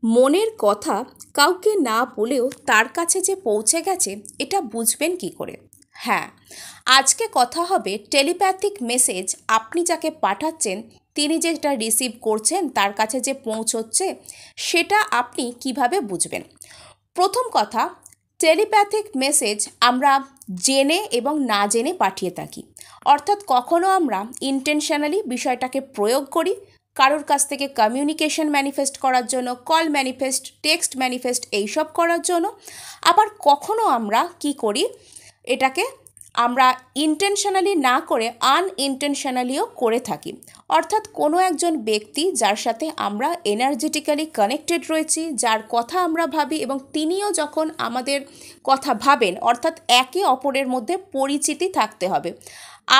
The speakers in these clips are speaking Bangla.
মনের কথা কাউকে না বলেও তার কাছে যে পৌঁছে গেছে এটা বুঝবেন কি করে? হ্যাঁ, আজকে কথা হবে টেলিপ্যাথিক মেসেজ আপনি যাকে পাঠাচ্ছেন তিনি যেটা রিসিভ করছেন তার কাছে যে পৌঁছচ্ছে সেটা আপনি কিভাবে বুঝবেন। প্রথম কথা, টেলিপ্যাথিক মেসেজ আমরা জেনে এবং না জেনে পাঠিয়ে থাকি। অর্থাৎ কখনো আমরা ইন্টেনশনালি বিষয়টাকে প্রয়োগ করি কারোর কাছ থেকে কমিউনিকেশন ম্যানিফেস্ট করার জন্য, কল ম্যানিফেস্ট, টেক্সট ম্যানিফেস্ট এইসব করার জন্য। আবার কখনো আমরা কি করি, এটাকে আমরা ইন্টেনশনালি না করে আনইন্টেনশনালিও করে থাকি। অর্থাৎ কোনো একজন ব্যক্তি যার সাথে আমরা এনার্জেটিক্যালি কানেক্টেড রয়েছি, যার কথা আমরা ভাবি এবং তিনিও যখন আমাদের কথা ভাবেন, অর্থাৎ একে অপরের মধ্যে পরিচিতি থাকতে হবে।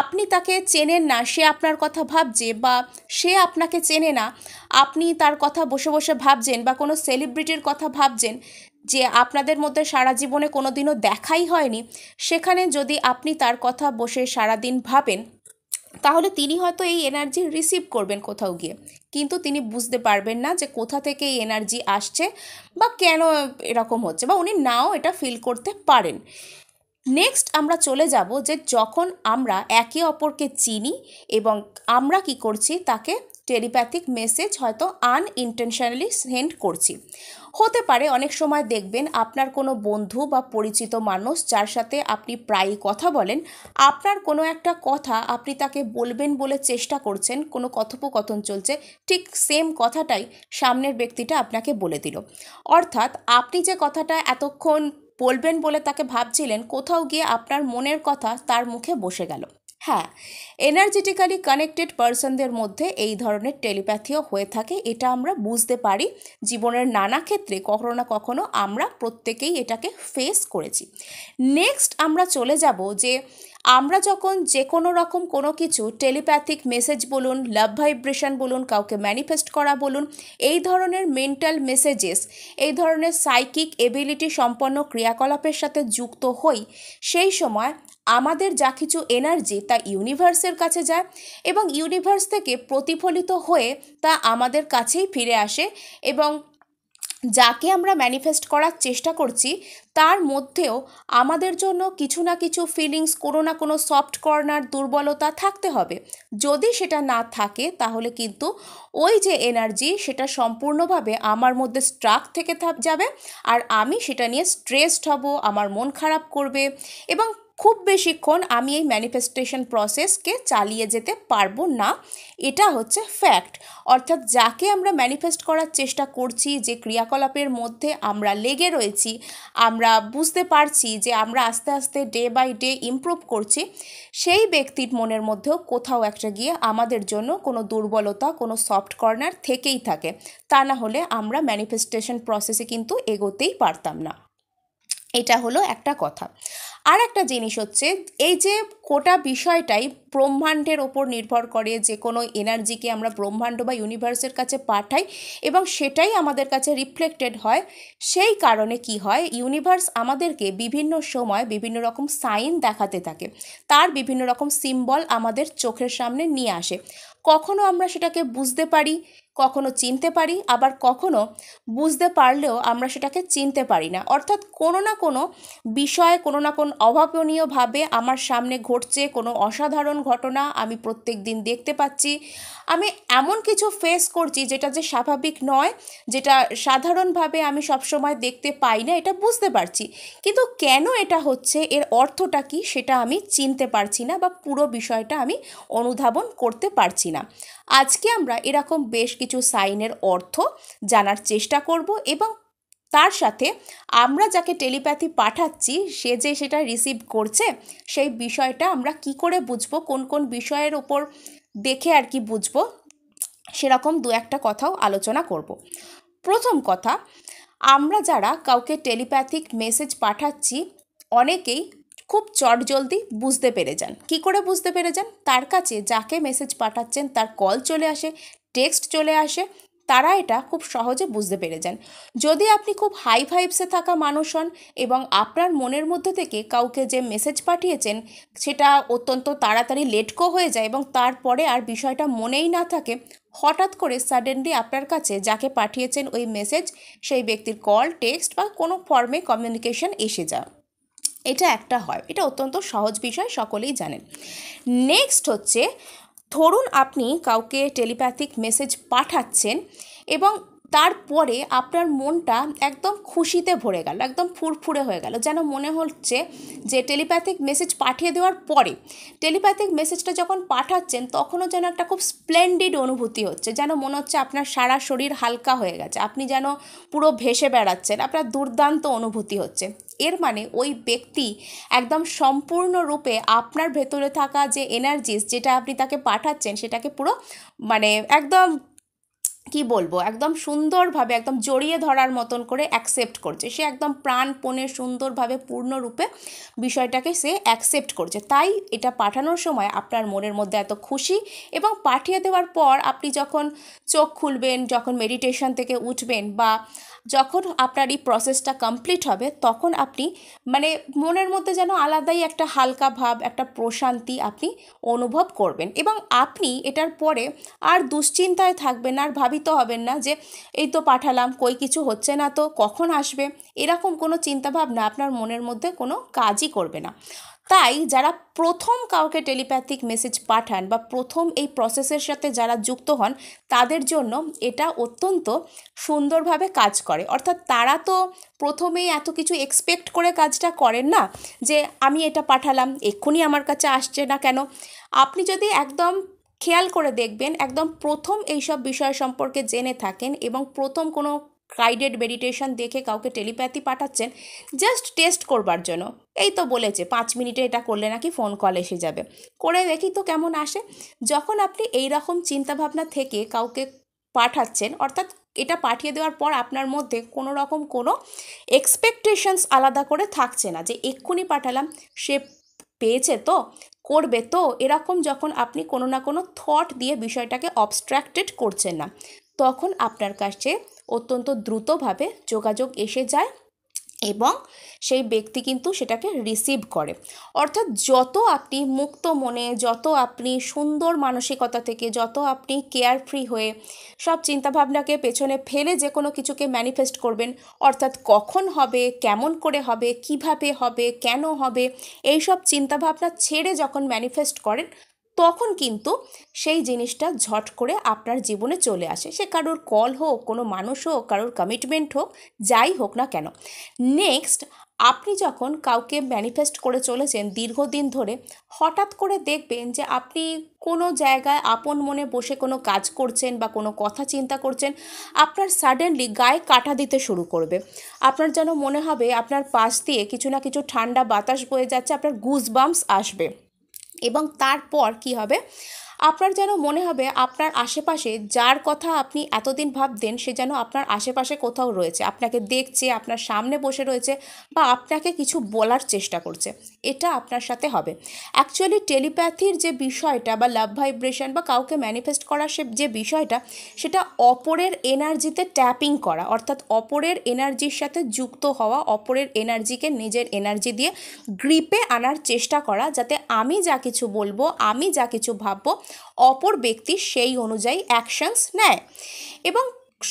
আপনি তাকে চেনেন না, সে আপনার কথা ভাবছে, বা সে আপনাকে চেনে না, আপনি তার কথা বসে বসে ভাবছেন, বা কোনো সেলিব্রিটির কথা ভাবছেন যে আপনাদের মধ্যে সারা জীবনে কোনো দিনও দেখাই হয়নি, সেখানে যদি আপনি তার কথা বসে সারাদিন ভাবেন তাহলে তিনি হয়তো এই এনার্জি রিসিভ করবেন কোথাও গিয়ে, কিন্তু তিনি বুঝতে পারবেন না যে কোথা থেকে এই এনার্জি আসছে বা কেন এরকম হচ্ছে, বা উনি নাও এটা ফিল করতে পারেন। নেক্সট আমরা চলে যাব যে যখন আমরা একে অপরকে চিনি এবং আমরা কি করছি, তাকে টেলিপ্যাথিক মেসেজ হয়তো আনইন্টেনশনালি সেন্ড করছি। হতে পারে অনেক সময় দেখবেন আপনার কোনো বন্ধু বা পরিচিত মানুষ যার সাথে আপনি প্রায়ই কথা বলেন, আপনার কোনো একটা কথা আপনি তাকে বলবেন বলে চেষ্টা করছেন, কোনো কথোপকথন চলছে, ঠিক সেম কথাটাই সামনের ব্যক্তিটা আপনাকে বলে দিল। অর্থাৎ আপনি যে কথাটা এতক্ষণ বলবেন বলে তাকে ভাবছিলেন, কোথাও গিয়ে আপনার মনের কথা তার মুখে বসে গেল। হ্যাঁ, এনার্জেটিক্যালি কানেক্টেড পার্সনদের মধ্যে এই ধরনের টেলিপ্যাথিও হয়ে থাকে, এটা আমরা বুঝতে পারি। জীবনের নানা ক্ষেত্রে কখনো না কখনো আমরা প্রত্যেকেই এটাকে ফেস করেছি। নেক্সট আমরা চলে যাব যে আমরা যখন যে কোনো রকম কোনো কিছু টেলিপ্যাথিক মেসেজ বলুন, লাভ ভাইব্রেশন বলুন, কাউকে ম্যানিফেস্ট করা বলুন, এই ধরনের মেন্টাল মেসেজেস, এই ধরনের সাইকিক এবিলিটি সম্পন্ন ক্রিয়াকলাপের সাথে যুক্ত হই, সেই সময় আমাদের যা কিছু এনার্জি তা ইউনিভার্সের কাছে যায় এবং ইউনিভার্স থেকে প্রতিফলিত হয়ে তা আমাদের কাছেই ফিরে আসে, এবং যাকে আমরা ম্যানিফেস্ট করার চেষ্টা করছি তার মধ্যেও আমাদের জন্য কিছু না কিছু ফিলিংস, কোনো না কোনো সফট কর্নার, দুর্বলতা থাকতে হবে। যদি সেটা না থাকে তাহলে কিন্তু ওই যে এনার্জি সেটা সম্পূর্ণভাবে আমার মধ্যে স্ট্রাক থেকে যাবে, আর আমি সেটা নিয়ে স্ট্রেসড হব, আমার মন খারাপ করবে এবং খুব বেশিক্ষণ আমি এই ম্যানিফেস্টেশন প্রসেসকে চালিয়ে যেতে পারবো না। এটা হচ্ছে ফ্যাক্ট। অর্থাৎ যাকে আমরা ম্যানিফেস্ট করার চেষ্টা করছি, যে ক্রিয়াকলাপের মধ্যে আমরা লেগে রয়েছি, আমরা বুঝতে পারছি যে আমরা আস্তে আস্তে ডে বাই ডে ইমপ্রুভ করছি, সেই ব্যক্তির মনের মধ্যেও কোথাও একটা গিয়ে আমাদের জন্য কোনো দুর্বলতা, কোনো সফট কর্নার থেকেই থাকে। তা না হলে আমরা ম্যানিফেস্টেশন প্রসেসে কিন্তু এগোতেই পারতাম না। এটা হলো একটা কথা। আর একটা জিনিস হচ্ছে, এই যে গোটা বিষয়টাই ব্রহ্মাণ্ডের ওপর নির্ভর করে, যে কোনো এনার্জিকে আমরা ব্রহ্মাণ্ড বা ইউনিভার্সের কাছে পাঠাই এবং সেটাই আমাদের কাছে রিফ্লেক্টেড হয়। সেই কারণে কি হয়, ইউনিভার্স আমাদেরকে বিভিন্ন সময় বিভিন্ন রকম সাইন দেখাতে থাকে, তার বিভিন্ন রকম সিম্বল আমাদের চোখের সামনে নিয়ে আসে। কখনো আমরা সেটাকে বুঝতে পারি, কখনো চিনতে পারি, আবার কখনো বুঝতে পারলেও আমরা সেটাকে চিনতে পারি না। অর্থাৎ কোনো না কোনো বিষয়, কোনো না কোনো অভাবনীয়ভাবে আমার সামনে ঘটছে কোনো অসাধারণ ঘটনা, আমি প্রত্যেক দিন দেখতে পাচ্ছি, আমি এমন কিছু ফেস করছি যেটা যে স্বাভাবিক নয়, যেটা সাধারণভাবে আমি সবসময় দেখতে পাই না, এটা বুঝতে পারছি, কিন্তু কেন এটা হচ্ছে, এর অর্থটা কি, সেটা আমি চিনতে পারছি না বা পুরো বিষয়টা আমি অনুধাবন করতে পারছি না। আজকে আমরা এরকম বেশ কিছু সাইনের অর্থ জানার চেষ্টা করব এবং তার সাথে আমরা যাকে টেলিপ্যাথি পাঠাচ্ছি সে যে সেটা রিসিভ করছে সেই বিষয়টা আমরা কি করে বুঝবো, কোন কোন বিষয়ের ওপর দেখে আর কি বুঝবো, সেরকম দু একটা কথাও আলোচনা করব। প্রথম কথা, আমরা যারা কাউকে টেলিপ্যাথিক মেসেজ পাঠাচ্ছি অনেকেই খুব চটজলদি বুঝতে পেরে যান। কি করে বুঝতে পেরে যান? তার কাছে যাকে মেসেজ পাঠাচ্ছেন তার কল চলে আসে, টেক্সট চলে আসে, তারা এটা খুব সহজে বুঝতে পেরে যান। যদি আপনি খুব হাই ভাইবসে থাকা মানুষ হন এবং আপনার মনের মধ্যে থেকে কাউকে যে মেসেজ পাঠিয়েছেন সেটা অত্যন্ত তাড়াতাড়ি লেট গো হয়ে যায় এবং তারপরে আর বিষয়টা মনেই না থাকে, হঠাৎ করে সাডেনলি আপনার কাছে যাকে পাঠিয়েছেন ওই মেসেজ সেই ব্যক্তির কল, টেক্সট বা কোনো ফর্মে কমিউনিকেশন এসে যায়, এটা একটা হয়। এটা অত্যন্ত সহজ বিষয়, সকলেই জানেন। নেক্সট হচ্ছে, ধরুন আপনি কাউকে টেলিপ্যাথিক মেসেজ পাঠাচ্ছেন এবং তারপরে আপনার মনটা একদম খুশিতে ভরে গেল, একদম ফুরফুরে হয়ে গেল, যেন মনে হচ্ছে যে টেলিপ্যাথিক মেসেজ পাঠিয়ে দেওয়ার পরে টেলিপ্যাথিক মেসেজটা যখন পাঠাচ্ছেন তখনও যেন একটা খুব স্প্লেন্ডিড অনুভূতি হচ্ছে, যেন মনে হচ্ছে আপনার সারা শরীর হালকা হয়ে গেছে, আপনি যেন পুরো ভেসে বেড়াচ্ছেন, আপনার দুর্দান্ত অনুভূতি হচ্ছে। এর মানে ওই ব্যক্তি একদম সম্পূর্ণরূপে আপনার ভেতরে থাকা যে এনার্জিস যেটা আপনি তাকে পাঠাচ্ছেন সেটাকে পুরো মানে একদম কি বলবো, একদম সুন্দরভাবে একদম জড়িয়ে ধরার মতন করে অ্যাকসেপ্ট করছে, সে একদম প্রাণপণে সুন্দরভাবে পূর্ণরূপে বিষয়টাকে সে অ্যাকসেপ্ট করছে। তাই এটা পাঠানোর সময় আপনার মনের মধ্যে এত খুশি, এবং পাঠিয়ে দেওয়ার পর আপনি যখন চোখ খুলবেন, যখন মেডিটেশন থেকে উঠবেন বা যখন আপনার এই প্রসেসটা কমপ্লিট হবে, তখন আপনি মানে মনের মধ্যে যেন আলাদাই একটা হালকা ভাব, একটা প্রশান্তি আপনি অনুভব করবেন, এবং আপনি এটার পরে আর দুশ্চিন্তায় থাকবেন আর ভাবিত হবেন না যে এই তো পাঠালাম, কই কিছু হচ্ছে না তো, কখন আসবে, এরকম কোনো চিন্তাভাবনা আপনার মনের মধ্যে কোনো কাজই করবে না। তাই যারা প্রথম কাউকে টেলিপ্যাথিক মেসেজ পাঠান বা প্রথম এই প্রসেসের সাথে যারা যুক্ত হন, তাদের জন্য এটা অত্যন্ত সুন্দরভাবে কাজ করে। অর্থাৎ তারা তো প্রথমেই এত কিছু এক্সপেক্ট করে কাজটা করেন না যে আমি এটা পাঠালাম এক্ষুনি আমার কাছে আসছে না কেন। আপনি যদি একদম খেয়াল করে দেখবেন, একদম প্রথম এইসব বিষয় সম্পর্কে জেনে থাকেন এবং প্রথম কোনো গাইডেড মেডিটেশন দেখে কাউকে টেলিপ্যাথি পাঠাচ্ছেন জাস্ট টেস্ট করবার জন্য, এই তো বলেছে 5 মিনিটে এটা করলে নাকি ফোন কল এসে যাবে, করে দেখি তো কেমন আসে। যখন আপনি এই রকম চিন্তাভাবনা থেকে কাউকে পাঠাচ্ছেন, অর্থাৎ এটা পাঠিয়ে দেওয়ার পর আপনার মধ্যে কোনো রকম কোনো এক্সপেকটেশনস আলাদা করে থাকছে না যে এক্ষুনি পাঠালাম সে পেয়েছে তো, করবে তো, এরকম যখন আপনি কোনো না কোনো থট দিয়ে বিষয়টাকে অবস্ট্রাক্টেড করছেন না, তখন আপনার কাছে অত্যন্ত দ্রুতভাবে যোগাযোগ এসে যায় এবং সেই ব্যক্তি কিন্তু সেটাকে রিসিভ করে। অর্থাৎ যত আপনি মুক্ত মনে, যত আপনি সুন্দর মানসিকতা থেকে, যত আপনি কেয়ার ফ্রি হয়ে সব চিন্তাভাবনাকে পেছনে ফেলে যে কোনো কিছুকে ম্যানিফেস্ট করবেন, অর্থাৎ কখন হবে, কেমন করে হবে, কিভাবে হবে, কেন হবে, এই সব চিন্তাভাবনা ছেড়ে যখন ম্যানিফেস্ট করেন, তখন কিন্তু সেই জিনিসটা ঝট করে আপনার জীবনে চলে আসে। সে কারোর কল হোক, কোনো মানুষ হোক, কারোর কমিটমেন্ট হোক, যাই হোক না কেন। নেক্সট, আপনি যখন কাউকে ম্যানিফেস্ট করে চলেছেন দীর্ঘদিন ধরে, হঠাৎ করে দেখবেন যে আপনি কোনো জায়গায় আপন মনে বসে কোনো কাজ করছেন বা কোনো কথা চিন্তা করছেন, আপনার সাডেনলি গায়ে কাঁটা দিতে শুরু করবে। আপনার যেন মনে হবে আপনার পাশ দিয়ে কিছু না কিছু ঠান্ডা বাতাস বয়ে যাচ্ছে, আপনার গুজবাম্পস আসবে, এবং তারপর কি হবে, আপনার যেন মনে হবে আপনার আশেপাশে যার কথা আপনি এতদিন ভাবতেন সে যেন আপনার আশেপাশে কোথাও রয়েছে, আপনাকে দেখছে, আপনার সামনে বসে রয়েছে বা আপনাকে কিছু বলার চেষ্টা করছে। এটা আপনার সাথে হবে। অ্যাকচুয়ালি টেলিপ্যাথির যে বিষয়টা বা লাভ ভাইব্রেশন বা কাউকে ম্যানিফেস্ট করার যে বিষয়টা, সেটা অপরের এনার্জিতে ট্যাপিং করা, অর্থাৎ অপরের এনার্জির সাথে যুক্ত হওয়া, অপরের এনার্জিকে নিজের এনার্জি দিয়ে গ্রিপে আনার চেষ্টা করা, যাতে আমি যা কিছু বলবো, আমি যা কিছু ভাববো, অপর ব্যক্তি সেই অনুযায়ী অ্যাকশনস নেয়। এবং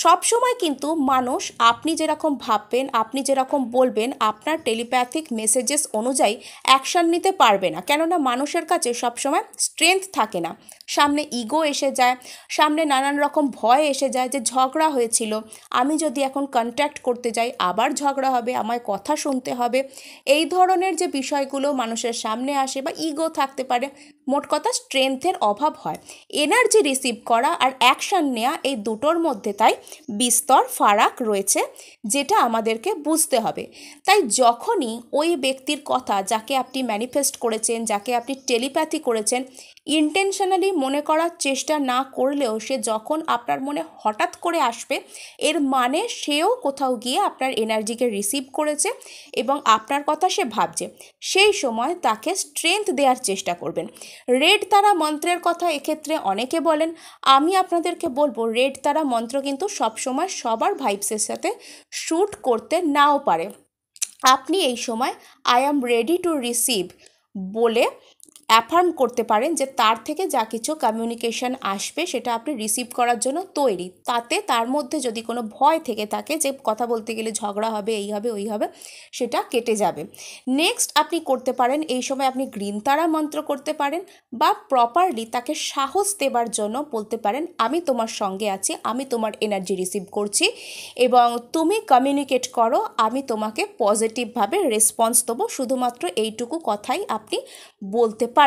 সব সময় কিন্তু মানুষ আপনি যেরকম ভাববেন, আপনি যেরকম বলবেন, আপনার টেলিপ্যাথিক মেসেজেস অনুযায়ী অ্যাকশন নিতে পারবে না, কেননা মানুষের কাছে সবসময় স্ট্রেংথ থাকে না, সামনে ইগো এসে যায়, সামনে নানান রকম ভয় এসে যায় যে ঝগড়া হয়েছিল, আমি যদি এখন কন্ট্যাক্ট করতে যাই আবার ঝগড়া হবে, আমায় কথা শুনতে হবে, এই ধরনের যে বিষয়গুলো মানুষের সামনে আসে বা ইগো থাকতে পারে, মোট কথা স্ট্রেংথের অভাব হয়। এনার্জি রিসিভ করা আর অ্যাকশন নেওয়া, এই দুটোর মধ্যে তাই বিস্তর ফারাক রয়েছে, যেটা আমাদেরকে বুঝতে হবে। তাই যখনই ওই ব্যক্তির কথা, যাকে আপনি ম্যানিফেস্ট করেছেন, যাকে আপনি টেলিপ্যাথি করেছেন, ইন্টেনশনালি মনে করার চেষ্টা না করলেও সে যখন আপনার মনে হঠাৎ করে আসবে, এর মানে সেও কোথাও গিয়ে আপনার এনার্জিকে রিসিভ করেছে এবং আপনার কথা সে ভাবছে। সেই সময় তাকে স্ট্রেংথ দেওয়ার চেষ্টা করবেন। রেড তারা মন্ত্রের কথা এক্ষেত্রে অনেকে বলেন, আমি আপনাদেরকে বলবো রেড তারা মন্ত্র কিন্তু সবসময় সবার ভাইবসের সাথে শ্যুট করতে নাও পারে। আপনি এই সময় I am ready to receive বলে অ্যাফার্ম করতে পারেন যে তার থেকে যা কিছু কমিউনিকেশন আসবে সেটা আপনি রিসিভ করার জন্য তৈরি। তাতে তার মধ্যে যদি কোনো ভয় থেকে থাকে যে কথা বলতে গেলে ঝগড়া হবে, এই হবে, ওই হবে, সেটা কেটে যাবে। নেক্সট আপনি করতে পারেন এই সময় আপনি গ্রিন তারা মন্ত্র করতে পারেন, বা প্রপারলি তাকে সাহস দেবার জন্য বলতে পারেন আমি তোমার সঙ্গে আছি, আমি তোমার এনার্জি রিসিভ করছি এবং তুমি কমিউনিকেট করো, আমি তোমাকে পজিটিভভাবে রেসপন্স দেবো। শুধুমাত্র এইটুকু কথাই আপনি বলতে পারেন।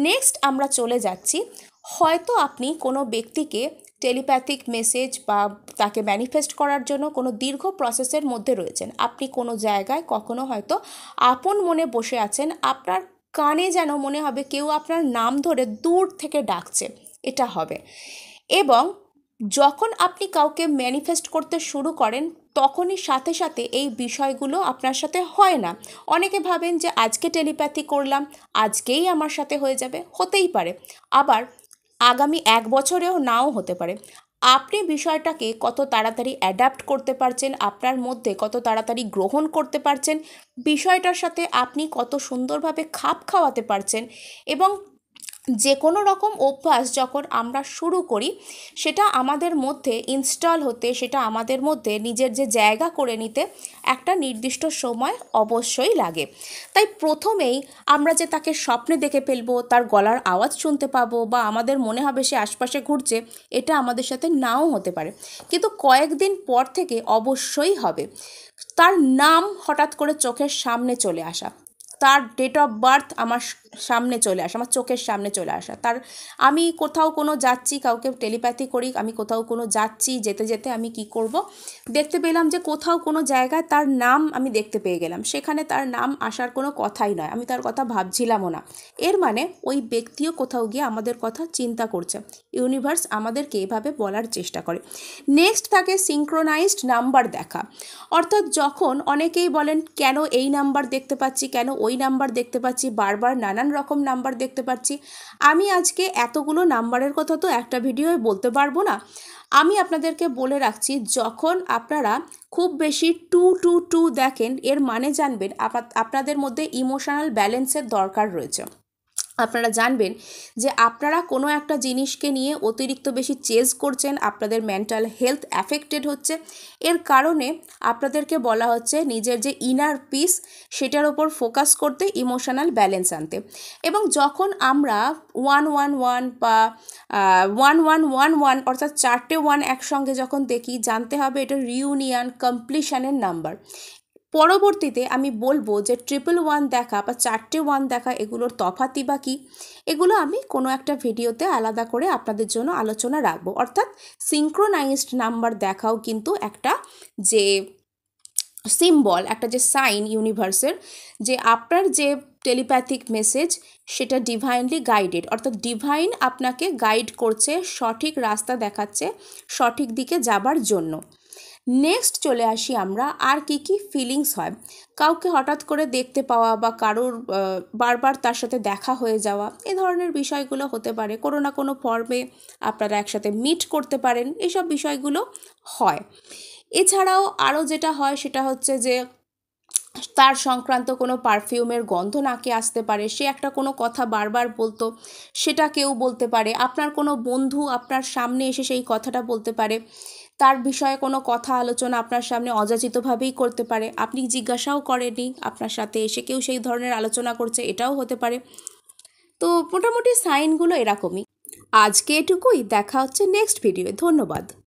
নেক্সট আমরা চলে যাচ্ছি, হয়তো আপনি কোনো ব্যক্তিকে টেলিপ্যাথিক মেসেজ বা তাকে ম্যানিফেস্ট করার জন্য কোনো দীর্ঘ প্রসেসের মধ্যে রয়েছেন। আপনি কোনো জায়গায় কখনো হয়তো আপন মনে বসে আছেন, আপনার কানে যেন মনে হবে কেউ আপনার নাম ধরে দূর থেকে ডাকছে, এটা হবে। এবং যখন আপনি কাউকে ম্যানিফেস্ট করতে শুরু করেন তখনই সাথে সাথে এই বিষয়গুলো আপনার সাথে হয় না। অনেকে ভাবেন যে আজকে টেলিপ্যাথি করলাম, আজকেই আমার সাথে হয়ে যাবে, হতেই পারে, আবার আগামী 1 বছরেও নাও হতে পারে। আপনি বিষয়টাকে কত তাড়াতাড়ি অ্যাডাপ্ট করতে পারছেন, আপনার মধ্যে কত তাড়াতাড়ি গ্রহণ করতে পারছেন, বিষয়টার সাথে আপনি কত সুন্দরভাবে খাপ খাওয়াতে পারছেন, এবং যে কোনো রকম অভ্যাস যখন আমরা শুরু করি সেটা আমাদের মধ্যে ইনস্টল হতে, সেটা আমাদের মধ্যে নিজের যে জায়গা করে নিতে একটা নির্দিষ্ট সময় অবশ্যই লাগে। তাই প্রথমেই আমরা যে তাকে স্বপ্নে দেখে ফেলবো, তার গলার আওয়াজ শুনতে পাবো বা আমাদের মনে হবে সে আশপাশে ঘুরছে, এটা আমাদের সাথে নাও হতে পারে, কিন্তু কয়েকদিন পর থেকে অবশ্যই হবে। তার নাম হঠাৎ করে চোখের সামনে চলে আসা, তার ডেট অফ বার্থ আমার সামনে চলে আসা, আমার চোখের সামনে চলে আসা, তার আমি কোথাও কোনো যাচ্ছি, কাউকে টেলিপ্যাথি করি, আমি কোথাও কোনো যাচ্ছি, যেতে যেতে আমি কি করব, দেখতে পেলাম যে কোথাও কোনো জায়গায় তার নাম আমি দেখতে পেয়ে গেলাম, সেখানে তার নাম আসার কোনো কথাই নয়, আমি তার কথা ভাবছিলামও না। এর মানে ওই ব্যক্তিও কোথাও গিয়ে আমাদের কথা চিন্তা করছে। ইউনিভার্স আমাদেরকে এভাবে বলার চেষ্টা করে। নেক্সট থাকে সিঙ্ক্রোনাইজড নাম্বার দেখা, অর্থাৎ যখন অনেকেই বলেন কেন এই নাম্বার দেখতে পাচ্ছি, কেন ওই নাম্বার দেখতে পাচ্ছি, বারবার নানান রকম নাম্বার দেখতে পাচ্ছি। আমি আজকে এতগুলো নাম্বারের কথা তো একটা ভিডিওয়ে বলতে পারবো না। আমি আপনাদেরকে বলে রাখছি, যখন আপনারা খুব বেশি 222 দেখেন, এর মানে জানবেন আপনাদের মধ্যে ইমোশনাল ব্যালেন্সের দরকার রয়েছে। আপনারা জানবেন যে আপনারা কোনো একটা জিনিসকে নিয়ে অতিরিক্ত বেশি চেজ করছেন, আপনাদের মেন্টাল হেলথ অ্যাফেক্টেড হচ্ছে। এর কারণে আপনাদেরকে বলা হচ্ছে নিজের যে ইনার পিস সেটার ওপর ফোকাস করতে, ইমোশনাল ব্যালেন্স আনতে। এবং যখন আমরা 111 বা 1111 অর্থাৎ 4টে 1 একসঙ্গে যখন দেখি, জানতে হবে এটা রিউনিয়ন কমপ্লিশনের নাম্বার। পরবর্তীতে আমি বলবো যে 111 দেখা বা 4টে 1 দেখা এগুলোর তফাৎই বা কী, এগুলো আমি কোনো একটা ভিডিওতে আলাদা করে আপনাদের জন্য আলোচনা রাখবো। অর্থাৎ সিঙ্ক্রোনাইজড নাম্বার দেখাও কিন্তু একটা যে সিম্বল, একটা যে সাইন ইউনিভার্সের, যে আপনার যে টেলিপ্যাথিক মেসেজ সেটা ডিভাইনলি গাইডেড, অর্থাৎ ডিভাইন আপনাকে গাইড করছে, সঠিক রাস্তা দেখাচ্ছে সঠিক দিকে যাবার জন্য। নেক্সট চলে আসি আমরা, আর কি কি ফিলিংস হয়। কাউকে হঠাৎ করে দেখতে পাওয়া বা কারোর বারবার তার সাথে দেখা হয়ে যাওয়া, এ ধরনের বিষয়গুলো হতে পারে। কোনো না কোনো ফর্মে আপনারা একসাথে মিট করতে পারেন, এসব বিষয়গুলো হয়। এছাড়াও আরও যেটা হয় সেটা হচ্ছে যে তার সংক্রান্ত কোনো পারফিউমের গন্ধ নাকে আসতে পারে, সে একটা কোনো কথা বারবার বলতো, সেটা কেউ বলতে পারে। আপনার কোনো বন্ধু আপনার সামনে এসে সেই কথাটা বলতে পারে, তার বিষয়ে কোনো কথা আলোচনা আপনার সামনে অযাচিতভাবেই করতে পারে, আপনি জিজ্ঞাসাও করেননি, আপনার সাথে এসে কেউ সেই ধরনের আলোচনা করছে, এটাও হতে পারে। তো মোটামুটি সাইনগুলো এরকমই। আজকে এটুকুই, দেখা হচ্ছে নেক্সট ভিডিওয়ে। ধন্যবাদ।